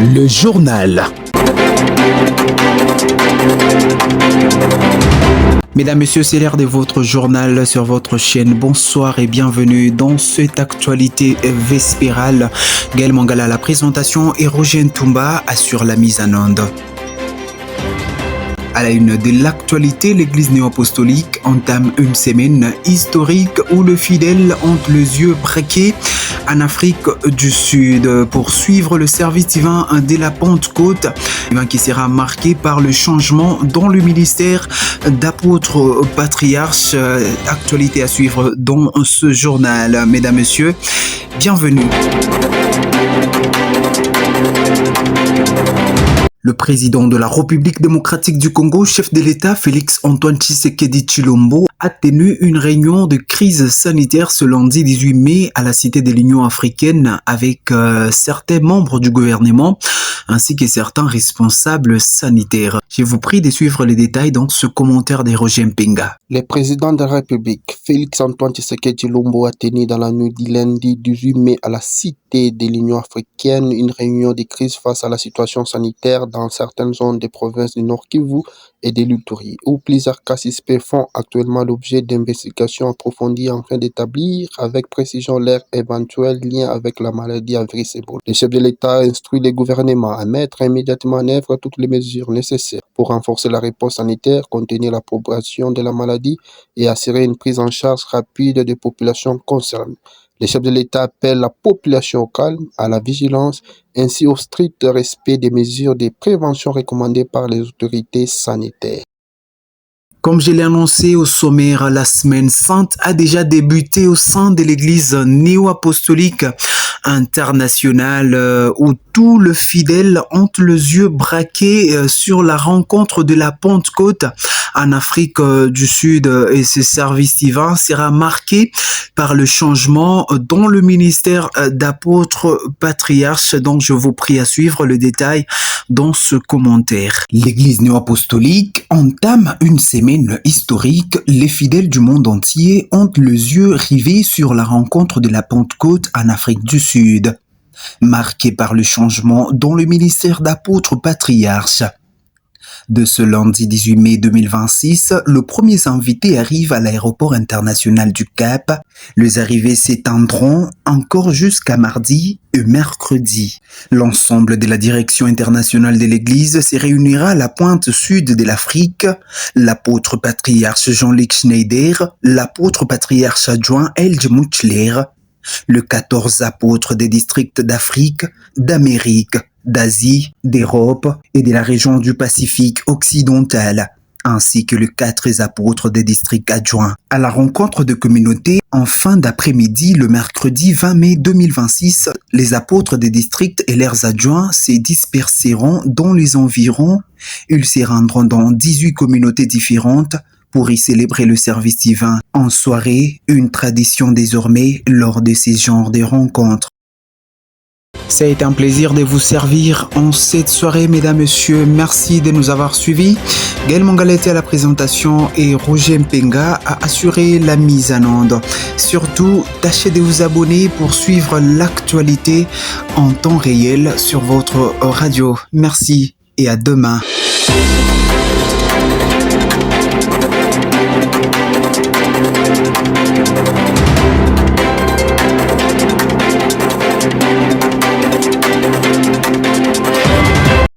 Le journal. Mesdames, Messieurs, c'est l'heure de votre journal sur votre chaîne. Bonsoir et bienvenue dans cette actualité vespérale. Gaël Mangala à la présentation et Roger Ntumba assure la mise en onde. À la une de l'actualité, l'église néo-apostolique entame une semaine historique où le fidèle ont les yeux braqués en Afrique du Sud pour suivre le service divin de la Pentecôte, qui sera marqué par le changement dans le ministère d'apôtre patriarche. Actualité à suivre dans ce journal. Mesdames, Messieurs, bienvenue. Le président de la République démocratique du Congo, chef de l'État Félix-Antoine Tshisekedi Tshilombo, a tenu une réunion de crise sanitaire ce lundi 18 mai à la Cité de l'Union africaine avec certains membres du gouvernement ainsi que certains responsables sanitaires. Je vous prie de suivre les détails dans ce commentaire de Roger Mpenga. Le président de la République, Félix-Antoine Tshisekedi Tshilombo, a tenu dans la nuit du lundi 18 mai à la Cité de l'Union africaine une réunion de crise face à la situation sanitaire dans certaines zones des provinces du Nord Kivu et de l'Ituri, où plusieurs cas suspects font actuellement l'objet d'investigations approfondies afin d'établir avec précision leur éventuel lien avec la maladie à virus Ebola. Le chef de l'État instruit le gouvernement à mettre immédiatement en œuvre toutes les mesures nécessaires pour renforcer la réponse sanitaire, contenir la propagation de la maladie et assurer une prise en charge rapide des populations concernées. Le chef de l'État appelle la population au calme, à la vigilance, ainsi au strict respect des mesures de prévention recommandées par les autorités sanitaires. Comme je l'ai annoncé au sommaire, la semaine sainte a déjà débuté au sein de l'église néo-apostolique internationale où tous les fidèles ont les yeux braqués sur la rencontre de la Pentecôte en Afrique du Sud, et ce service divin sera marqué par le changement dans le ministère d'apôtre patriarche. Donc je vous prie à suivre le détail dans ce commentaire. L'église néo-apostolique entame une semaine historique. Les fidèles du monde entier ont les yeux rivés sur la rencontre de la Pentecôte en Afrique du Sud, marquée par le changement dans le ministère d'apôtre patriarche. De ce lundi 18 mai 2026, le premier invité arrive à l'aéroport international du Cap. Les arrivées s'étendront encore jusqu'à mardi et mercredi. L'ensemble de la direction internationale de l'Église se réunira à la pointe sud de l'Afrique. L'apôtre patriarche Jean-Luc Schneider, l'apôtre patriarche adjoint Helge Mutschler, le 14 apôtres des districts d'Afrique, d'Amérique, d'Asie, d'Europe et de la région du Pacifique occidental, ainsi que les 4 apôtres des districts adjoints. À la rencontre de communautés, en fin d'après-midi, le mercredi 20 mai 2026, les apôtres des districts et leurs adjoints se disperseront dans les environs. Ils se rendront dans 18 communautés différentes pour y célébrer le service divin en soirée, une tradition désormais lors de ces genres de rencontres. Ça a été un plaisir de vous servir en cette soirée, mesdames, messieurs. Merci de nous avoir suivis. Gaël Mangala était à la présentation et Roger Mpenga a assuré la mise en onde. Surtout, tâchez de vous abonner pour suivre l'actualité en temps réel sur votre radio. Merci et à demain.